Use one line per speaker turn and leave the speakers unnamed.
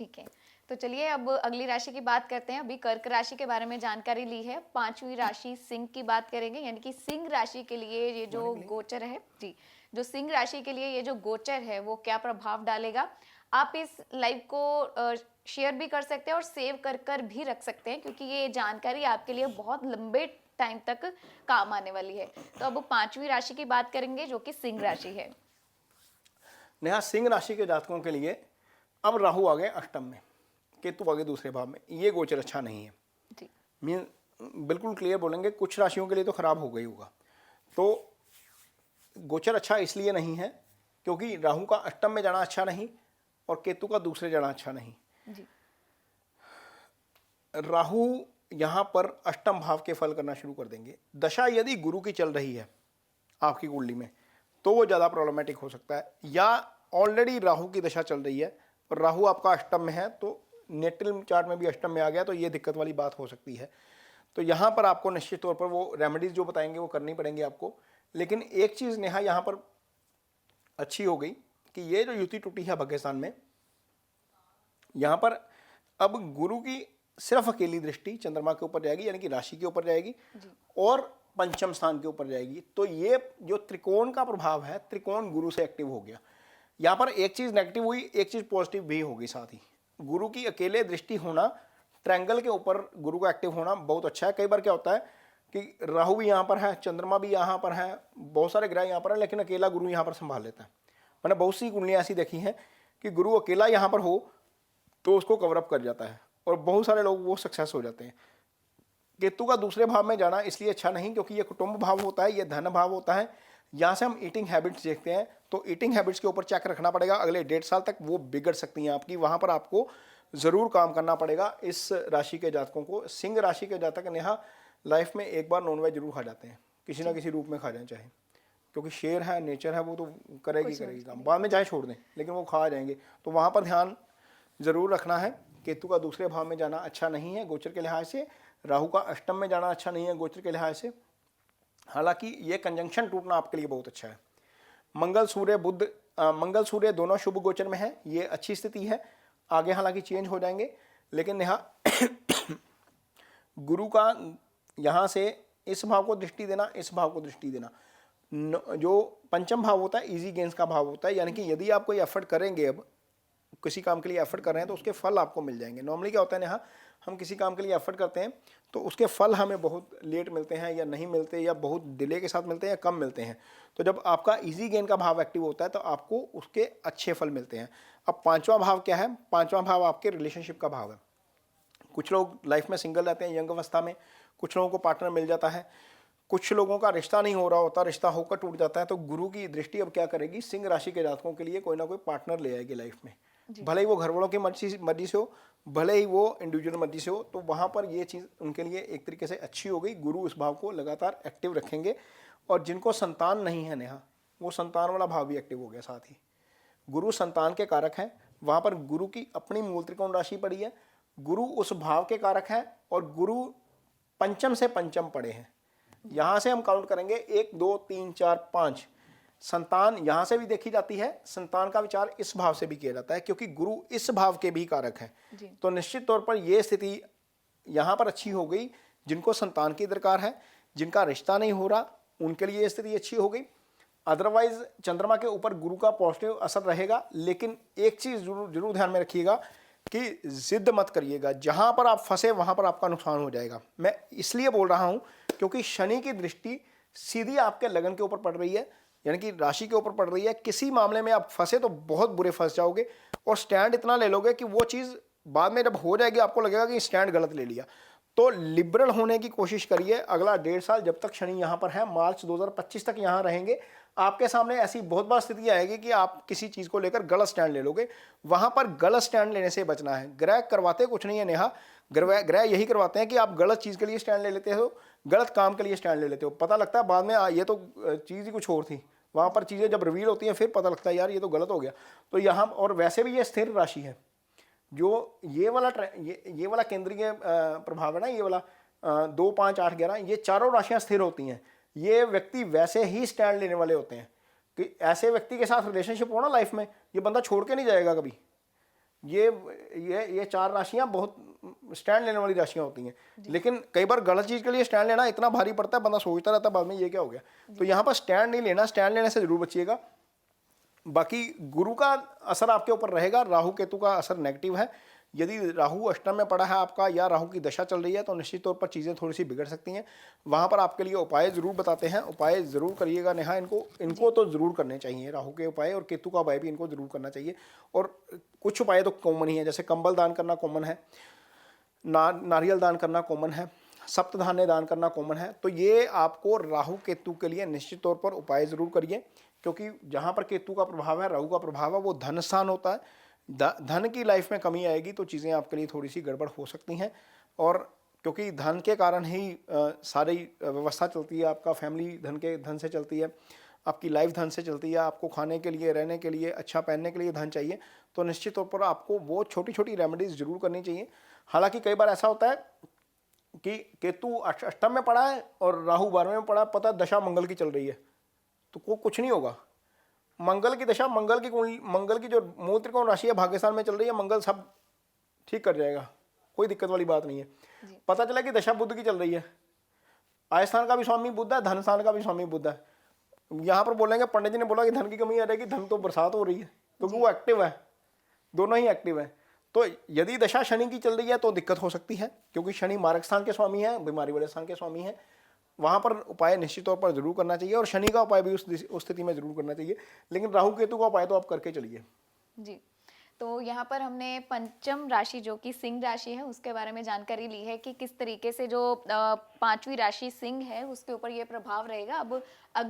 ठीक है, तो चलिए अब अगली राशि की बात करते हैं। अभी कर्क राशि के बारे में जानकारी ली है, पांचवी राशि सिंह की बात करेंगे। यानी कि सिंह राशि के लिए ये जो गोचर है जी, जो सिंह राशि के लिए ये जो गोचर है वो क्या प्रभाव डालेगा, आप इस लाइव को शेयर भी कर सकते हैं और सेव कर कर भी रख सकते हैं, क्योंकि ये जानकारी आपके लिए बहुत लंबे टाइम तक काम आने वाली है। तो अब पांचवी राशि की बात करेंगे जो कि सिंह राशि है।
नेहा, सिंह राशि के जातकों के लिए अब राहु आ गए अष्टम में, केतु आ गए दूसरे भाव में। ये गोचर अच्छा नहीं है
जी।
मीन बिल्कुल क्लियर बोलेंगे, कुछ राशियों के लिए तो खराब हो गई होगा। तो गोचर अच्छा इसलिए नहीं है क्योंकि राहु का अष्टम में जाना अच्छा नहीं और केतु का दूसरे जाना अच्छा नहीं।
जी।
राहु यहां पर अष्टम भाव के फल करना शुरू कर देंगे। दशा यदि गुरु की चल रही है आपकी कुंडली में तो वो ज़्यादा प्रॉब्लमेटिक हो सकता है, या ऑलरेडी राहु की दशा चल रही है और राहु आपका अष्टम में है, तो नेटल चार्ट में भी अष्टम में आ गया, तो ये दिक्कत वाली बात हो सकती है। तो यहाँ पर आपको निश्चित तौर पर वो रेमेडीज जो बताएंगे वो करनी पड़ेंगी आपको। लेकिन एक चीज़ नेहा यहाँ पर अच्छी हो गई कि ये जो युति टूटी है पाकिस्तान में, यहाँ पर अब गुरु की सिर्फ अकेली दृष्टि चंद्रमा के ऊपर जाएगी, यानी कि राशि के ऊपर जाएगी और पंचम स्थान के ऊपर जाएगी। तो ये जो त्रिकोण का प्रभाव है, त्रिकोण गुरु से एक्टिव हो गया। यहाँ पर एक चीज़ नेगेटिव हुई, एक चीज़ पॉजिटिव भी होगी साथ ही। गुरु की अकेले दृष्टि होना, ट्रायंगल के ऊपर गुरु का एक्टिव होना बहुत अच्छा है। कई बार क्या होता है कि राहु भी यहाँ पर है, चंद्रमा भी यहाँ पर है, बहुत सारे ग्रह यहाँ पर है, लेकिन अकेला गुरु यहाँ पर संभाल लेता है। मैंने बहुत सी कुंडलियाँ ऐसी देखी हैं कि गुरु अकेला यहाँ पर हो तो उसको कवरअप कर जाता है और बहुत सारे लोग वो सक्सेस हो जाते हैं। केतु का दूसरे भाव में जाना इसलिए अच्छा नहीं क्योंकि ये कुटुंब भाव होता है, ये धन भाव होता है। यहाँ से हम ईटिंग हैबिट्स देखते हैं, तो ईटिंग हैबिट्स के ऊपर चेक रखना पड़ेगा। अगले 1.5 साल तक वो बिगड़ सकती हैं आपकी, वहाँ पर आपको ज़रूर काम करना पड़ेगा। इस राशि के जातकों को, सिंह राशि के जातक नेहा लाइफ में एक बार नॉनवेज जरूर खा जाते हैं, किसी ना किसी रूप में खा जाए, चाहे क्योंकि शेर है, नेचर है, वो तो करेगी काम, बाद में चाहे छोड़ दें लेकिन वो खा जाएंगे। तो वहाँ पर ध्यान ज़रूर रखना है। केतु का दूसरे भाव में जाना अच्छा नहीं है गोचर के लिहाज से, राहु का अष्टम में जाना अच्छा नहीं है गोचर के लिहाज से। हालांकि ये कंजंक्शन टूटना आपके लिए बहुत अच्छा है। मंगल सूर्य बुध, मंगल सूर्य दोनों शुभ गोचर में है, ये अच्छी स्थिति है। आगे हालांकि चेंज हो जाएंगे, लेकिन नेहा गुरु का यहाँ से इस भाव को दृष्टि देना, इस भाव को दृष्टि देना, जो पंचम भाव होता है इजी गेंस का भाव होता है। यानी कि यदि आप कोई एफर्ट करेंगे, अब किसी काम के लिए एफर्ट कर रहे हैं तो उसके फल आपको मिल जाएंगे। नॉर्मली क्या होता है नेहा, हम किसी काम के लिए एफर्ट करते हैं तो उसके फल हमें बहुत लेट मिलते हैं, या नहीं मिलते, या बहुत डिले के साथ मिलते हैं, या कम मिलते हैं। तो जब आपका इजी गेन का भाव एक्टिव होता है तो आपको उसके अच्छे फल मिलते हैं। अब पांचवा भाव क्या है? पांचवा भाव आपके रिलेशनशिप का भाव है। कुछ लोग लाइफ में सिंगल रहते हैं यंग अवस्था में, कुछ लोगों को पार्टनर मिल जाता है, कुछ लोगों का रिश्ता नहीं हो रहा होता, रिश्ता होकर टूट जाता है। तो गुरु की दृष्टि अब क्या करेगी, सिंह राशि के जातकों के लिए कोई ना कोई पार्टनर ले आएगी लाइफ में, भले ही वो घर वालों की मर्जी से हो, भले ही वो इंडिविजुअल मर्जी से हो। तो वहाँ पर ये चीज़ उनके लिए एक तरीके से अच्छी हो गई। गुरु इस भाव को लगातार एक्टिव रखेंगे और जिनको संतान नहीं है नेहा, वो संतान वाला भाव भी एक्टिव हो गया साथ ही। गुरु संतान के कारक हैं, वहाँ पर गुरु की अपनी मूल त्रिकोण राशि पड़ी है, गुरु उस भाव के कारक हैं और गुरु पंचम से पंचम पड़े हैं। यहाँ से हम काउंट करेंगे 1 2 3 4 5, संतान यहाँ से भी देखी जाती है, संतान का विचार इस भाव से भी किया जाता है क्योंकि गुरु इस भाव के भी कारक हैं। तो निश्चित तौर पर यह स्थिति यहाँ पर अच्छी हो गई। जिनको संतान की दरकार है, जिनका रिश्ता नहीं हो रहा, उनके लिए स्थिति अच्छी हो गई। अदरवाइज चंद्रमा के ऊपर गुरु का पॉजिटिव असर रहेगा, लेकिन एक चीज़ जरूर ध्यान में रखिएगा कि जिद मत करिएगा, जहाँ पर आप फंसे वहाँ पर आपका नुकसान हो जाएगा। मैं इसलिए बोल रहा हूँ क्योंकि शनि की दृष्टि सीधी आपके लगन के ऊपर पड़ रही है, यानी कि राशि के ऊपर पड़ रही है। किसी मामले में आप फंसे तो बहुत बुरे फंस जाओगे और स्टैंड इतना ले लोगे कि वो चीज़ बाद में जब हो जाएगी आपको लगेगा कि स्टैंड गलत ले लिया। तो लिबरल होने की कोशिश करिए। अगला 1.5 साल जब तक शनि यहाँ पर है, मार्च 2025 तक यहाँ रहेंगे, आपके सामने ऐसी बहुत बार स्थिति आएगी कि आप किसी चीज़ को लेकर गलत स्टैंड ले लोगे। वहाँ पर गलत स्टैंड लेने से बचना है। ग्रह करवाते कुछ नहीं है नेहा, ग्रह यही करवाते हैं कि आप गलत चीज़ के लिए स्टैंड ले लेते हो, गलत काम के लिए स्टैंड ले लेते हो। पता लगता है बाद में ये तो चीज़ ही कुछ और थी। वहाँ पर चीज़ें जब रिवील होती हैं फिर पता लगता है यार ये तो गलत हो गया। तो यहाँ, और वैसे भी ये स्थिर राशि है, जो ये वाला केंद्रीय प्रभाव है ना, ये वाला 2 5 8 11, ये चारों राशियाँ स्थिर होती हैं। ये व्यक्ति वैसे ही स्टैंड लेने वाले होते हैं कि ऐसे व्यक्ति के साथ रिलेशनशिप हो ना लाइफ में, ये बंदा छोड़ के नहीं जाएगा कभी। ये 4 राशियां बहुत स्टैंड लेने वाली राशियां होती हैं, लेकिन कई बार गलत चीज के लिए स्टैंड लेना इतना भारी पड़ता है, बंदा सोचता रहता है बाद में ये क्या हो गया। तो यहाँ पर स्टैंड नहीं लेना, स्टैंड लेने से जरूर बचिएगा। बाकी गुरु का असर आपके ऊपर रहेगा, राहु केतु का असर नेगेटिव है। यदि राहु अष्टम में पड़ा है आपका या राहु की दशा चल रही है तो निश्चित तौर पर चीज़ें थोड़ी सी बिगड़ सकती हैं। वहाँ पर आपके लिए उपाय ज़रूर बताते हैं, उपाय ज़रूर करिएगा नेहा। इनको तो ज़रूर करने चाहिए, राहु के उपाय और केतु का उपाय भी इनको ज़रूर करना चाहिए। और कुछ उपाय तो कॉमन ही है, जैसे कंबल दान करना कॉमन है, नारियल दान करना कॉमन है, सप्तधान्य दान करना कॉमन है। तो ये आपको राहु केतु के लिए निश्चित तौर पर उपाय ज़रूर करिए, क्योंकि जहाँ पर केतु का प्रभाव है, राहु का प्रभाव है, वो धन स्थान होता है। धन की लाइफ में कमी आएगी तो चीज़ें आपके लिए थोड़ी सी गड़बड़ हो सकती हैं। और क्योंकि धन के कारण ही सारी व्यवस्था चलती है, आपका फैमिली धन से चलती है, आपकी लाइफ धन से चलती है। आपको खाने के लिए, रहने के लिए, अच्छा पहनने के लिए धन चाहिए, तो निश्चित तौर पर आपको वो छोटी छोटी रेमेडीज जरूर करनी चाहिए। हालांकि कई बार ऐसा होता है कि केतु अष्टम में पड़ा है और राहु 12वें में पड़ा, पता दशा मंगल की चल रही है, तो कुछ नहीं होगा। मंगल की दशा, मंगल की जो मूल त्रिकोण राशि है भाग्यस्थान में चल रही है, मंगल सब ठीक कर जाएगा, कोई दिक्कत वाली बात नहीं है। पता चला कि दशा बुध की चल रही है, आयस्थान का भी स्वामी बुध है, धन स्थान का भी स्वामी बुध है। यहाँ पर बोलेंगे पंडित जी ने बोला कि धन की कमी आ जाएगी, धन तो बरसात हो रही है, क्योंकि वो एक्टिव है, दोनों ही एक्टिव है। तो यदि दशा शनि की चल रही है तो दिक्कत हो सकती है, क्योंकि शनि मारक स्थान के स्वामी है, बीमारी वाले स्थान के स्वामी है। वहाँ पर उपाय निश्चित तौर पर जरूर करना चाहिए, और शनि का उपाय भी उस स्थिति में जरूर करना चाहिए। लेकिन राहु केतु का उपाय तो आप करके चलिए
जी। तो यहाँ पर हमने पंचम राशि जो कि सिंह राशि है उसके बारे में जानकारी ली है कि किस तरीके से जो 5वीं राशि सिंह है उसके ऊपर ये प्रभाव रहेगा। अब अगली